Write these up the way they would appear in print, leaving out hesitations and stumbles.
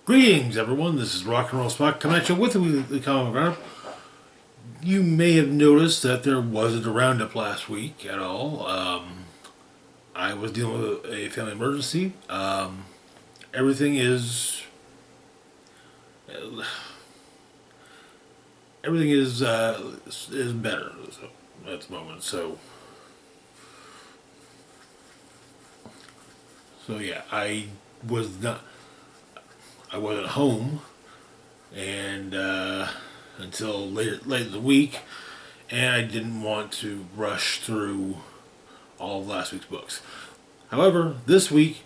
Greetings, everyone. This is Rock and Roll Spock coming at you with the comic roundup. You may have noticed that there wasn't a roundup last week at all. I was dealing with a family emergency. Everything is everything is better at the moment. So yeah, was not. I wasn't home, and until late in the week, and I didn't want to rush through all of last week's books. However, this week,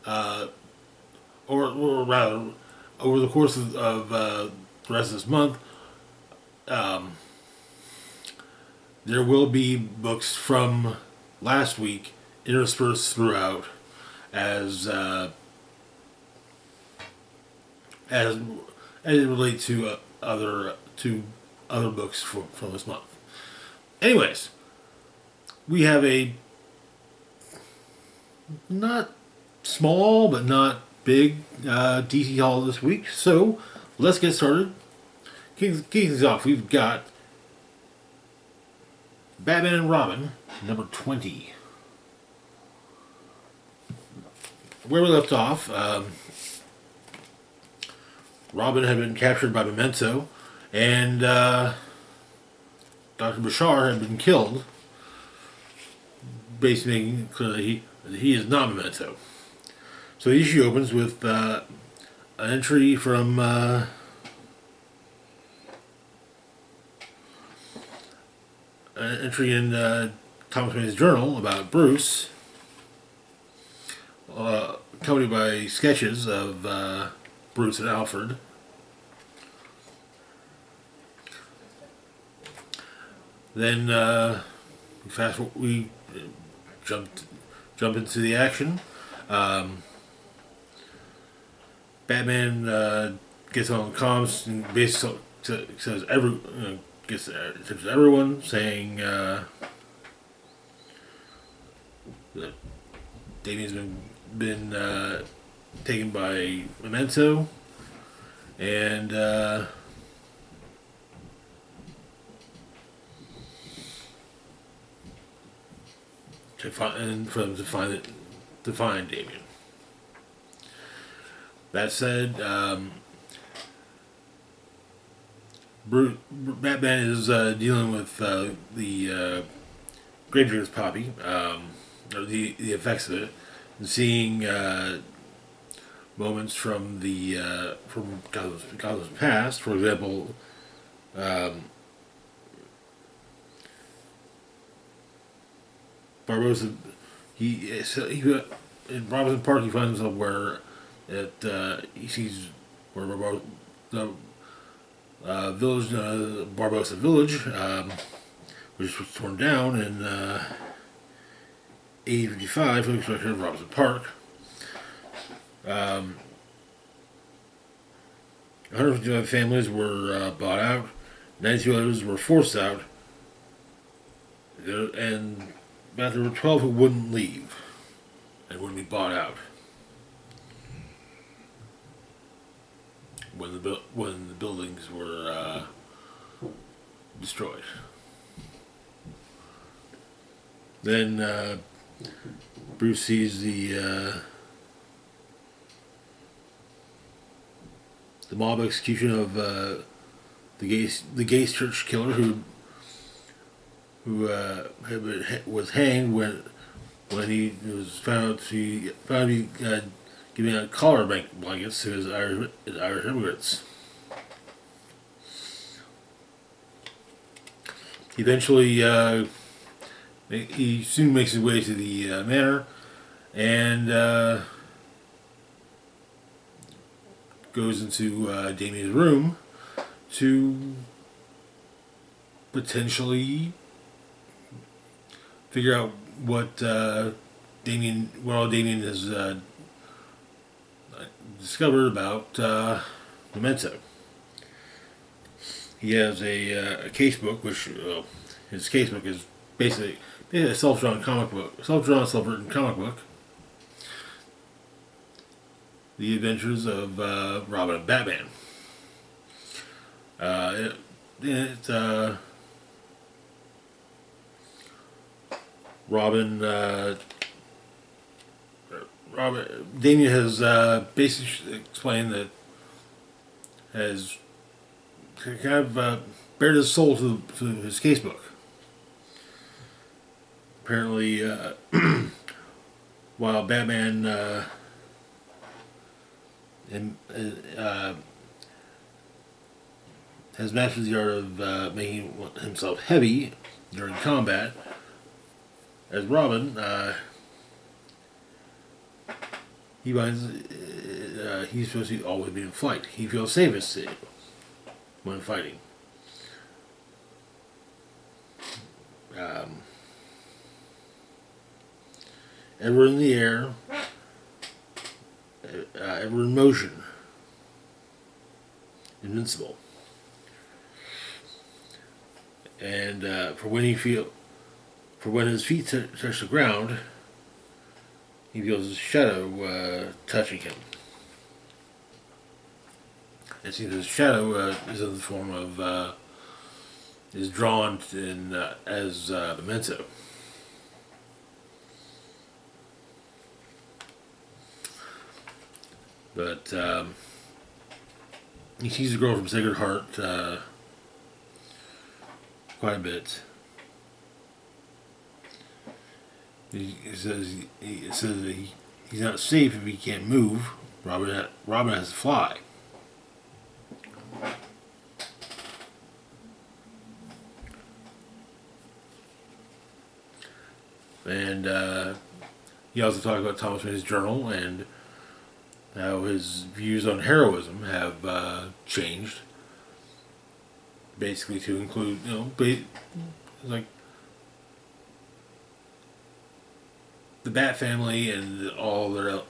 or rather, over the course of the rest of this month, there will be books from last week interspersed throughout as as as it relates to other books from this month. Anyways, we have a not small but not big DC haul this week, so let's get started. Kicking things off, we've got Batman and Robin, number 20. Where we left off, Robin had been captured by Memento, and Dr. Bashar had been killed, basically making it clear that he is not Memento. So the issue opens with an entry from Thomas Wayne's journal about Bruce, accompanied by sketches of Bruce and Alfred. Then we jump into the action. Batman gets on comms and basically says gets attention to everyone, saying that Damien's been taken by Memento, and for them to find Damien. That said, Batman is dealing with the Gravediggers Poppy, or the effects of it, and seeing moments from Gotham's past. For example, Barbosa. He in Robinson Park. He finds himself where he sees where the village, Barbosa Village, which was torn down in 1855 for the construction of Robinson Park. 155 families were bought out, 92 others were forced out, and but there were 12 who wouldn't leave and wouldn't be bought out when the buildings were destroyed. Then Bruce sees the mob execution of the Gates Church killer who was hanged when he was found to be giving out collar blankets to his Irish immigrants. Eventually, he soon makes his way to the manor and goes into Damien's room to potentially figure out what all Damien has discovered about Memento. He has a casebook, which his casebook is basically a self-drawn, self-written comic book. the adventures of Robin and Batman. Uh, it, it, uh, Robin, Damien has basically explained that has kind of bared his soul to his casebook. Apparently, while Batman and, has mastered the art of making himself heavy during combat, as Robin, he finds he's supposed to always be in flight. He feels safest when fighting. Um, Ever in the air, ever in motion, invincible. And for when his feet touch the ground, he feels his shadow touching him. It seems his shadow is in the form of is drawn in as Memento. But he sees the girl from Sacred Heart quite a bit. He says he's not safe if he can't move. Robin has to fly. And he also talked about Thomas Wayne's journal and how his views on heroism have changed. Basically, to include, like the Bat family and all their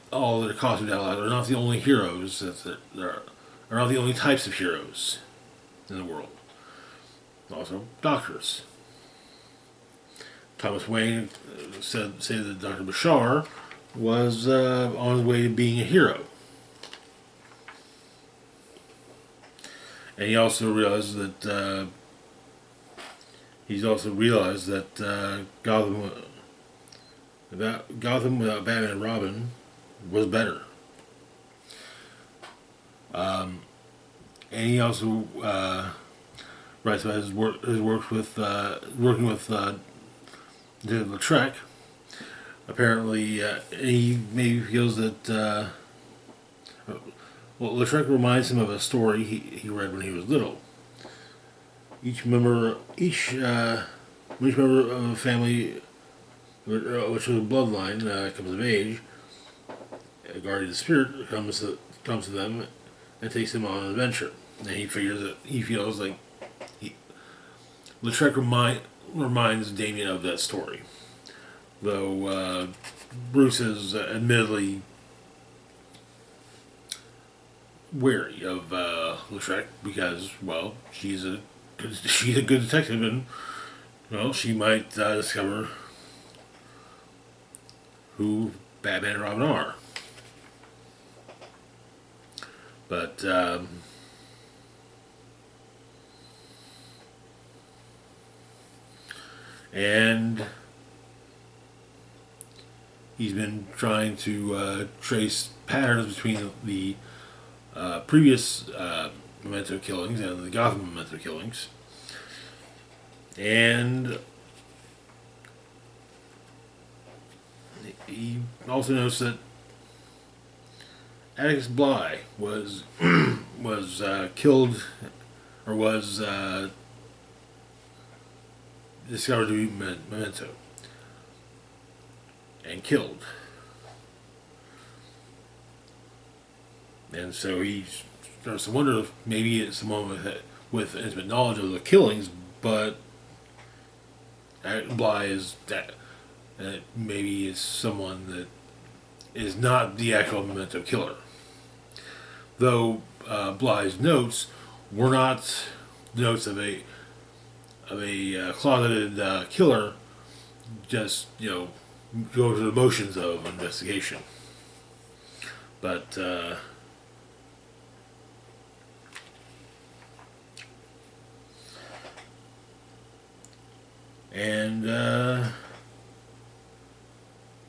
costumed allies are not the only heroes. Are not the only types of heroes in the world. Also, doctors. Thomas Wayne said that Dr. Bashar was on his way to being a hero. And he also realized that Gotham without Batman and Robin was better. And he also writes about his work with working with Lautrec. Apparently, he maybe feels that. Lautrec reminds him of a story he read when he was little. Each member of a family, which is a bloodline, comes of age. A guardian spirit comes to them and takes them on an adventure. And he feels like Lautrec reminds Damien of that story. Though Bruce is admittedly wary of Lautrec because, well, she's a good detective, and well, she might discover who Batman and Robin are. But and he's been trying to trace patterns between the previous Memento killings and the Gotham Memento killings. And he also noticed that Atticus Bligh was killed, or was discovered to be Memento and killed. And so he starts to wonder if maybe it's someone with intimate knowledge of the killings, but Bligh is that. Maybe it's someone that is not the actual Memento killer. Though Bligh's notes were not notes of a closeted killer, just go through the motions of investigation. But and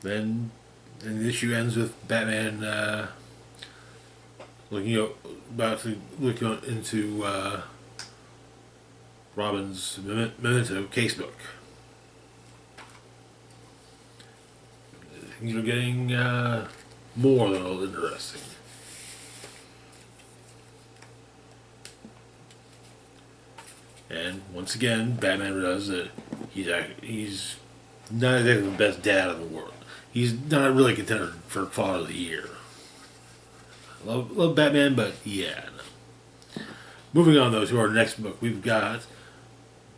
then the issue ends with Batman about to look into Robin's Memento casebook. Things are getting more than a little interesting. And once again, Batman realizes that he's not exactly the best dad in the world. He's not really a contender for Father of the Year. Love Batman, but yeah. No. Moving on, though, to our next book, we've got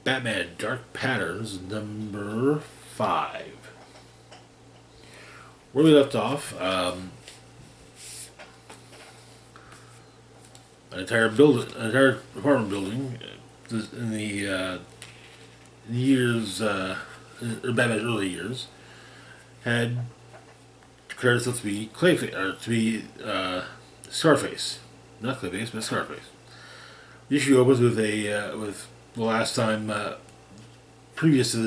Batman Dark Patterns number 5. Where we left off, an entire apartment building in the years, or Batman's early years, had declared itself to be Scarface, not Clayface, but Scarface. The issue opens with with the last time previous to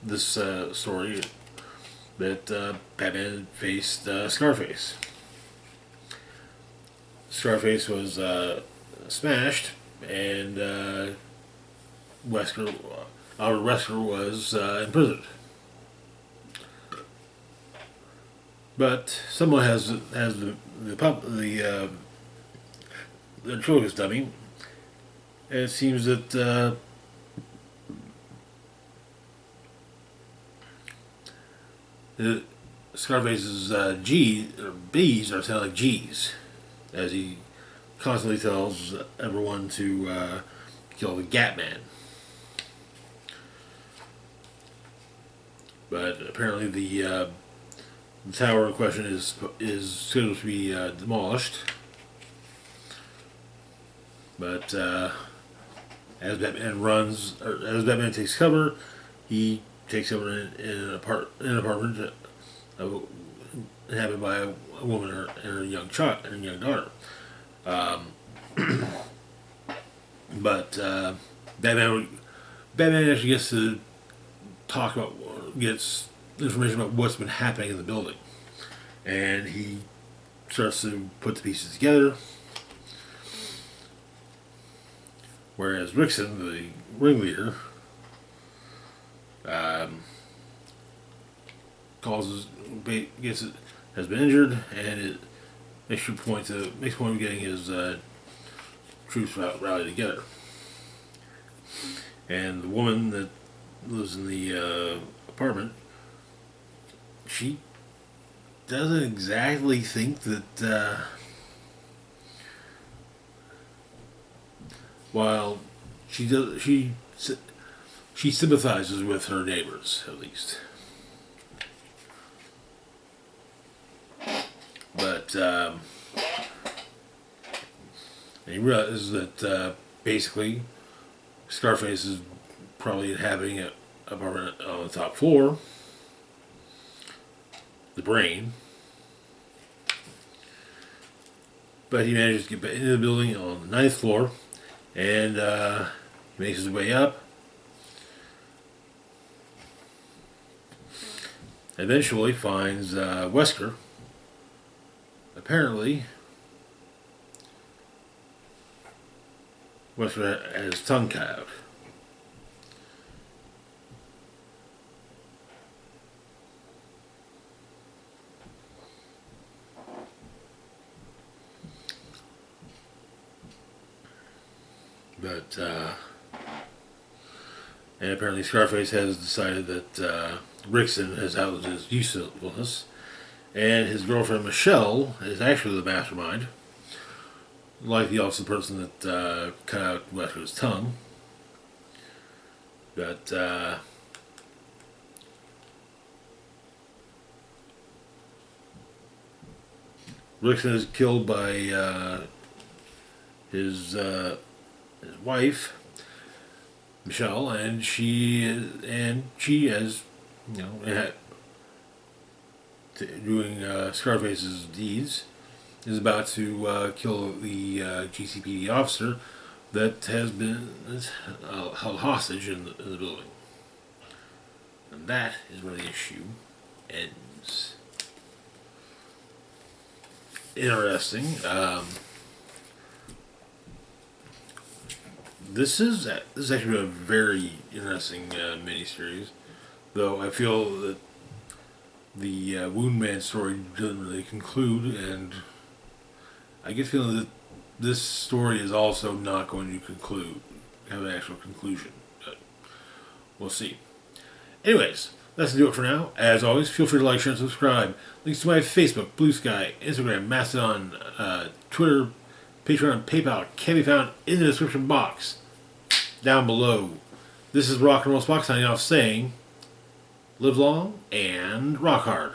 this story that Batman faced Scarface. Scarface was smashed, and Albert Wesker was imprisoned. But someone has the ventriloquist dummy, and it seems that Scarface's G or B's are sounding like G's, as he constantly tells everyone to kill the Gatman. But apparently the tower in question is scheduled to be demolished. But as Batman takes cover, he takes over in an apartment inhabited by a woman and her young daughter. But Batman actually gets to gets information about what's been happening in the building, and he starts to put the pieces together. Whereas Rickson, the ringleader, has been injured, and it makes point of getting his troops rallied together. And the woman that lives in the apartment, she doesn't exactly think that while she sympathizes with her neighbors, at least. But and he realizes that basically Scarface is probably inhabiting an apartment on the top floor, the Brain. But he manages to get back into the building on the 9th floor, and makes his way up. Eventually finds Wesker. Apparently, Wesker had his tongue cut out. But and apparently Scarface has decided that Rickson has outlived his usefulness, and his girlfriend Michelle is actually the mastermind, likely also the person that cut out Wesker's tongue. But Rickson is killed by his wife Michelle, and she as you know doing Scarface's deeds, is about to kill the GCPD officer that has been held hostage in the building. And that is where the issue ends. Interesting. This is actually a very interesting miniseries, though I feel that the Wound Man story doesn't really conclude, and I get the feeling that this story is also not going to have an actual conclusion. But we'll see. Anyways, that's to do it for now. As always, feel free to like, share, and subscribe. Links to my Facebook, Blue Sky, Instagram, Mastodon, Twitter, Patreon, and PayPal can be found in the description box down below. This is Rock and Roll Spock signing off saying, live long and rock hard.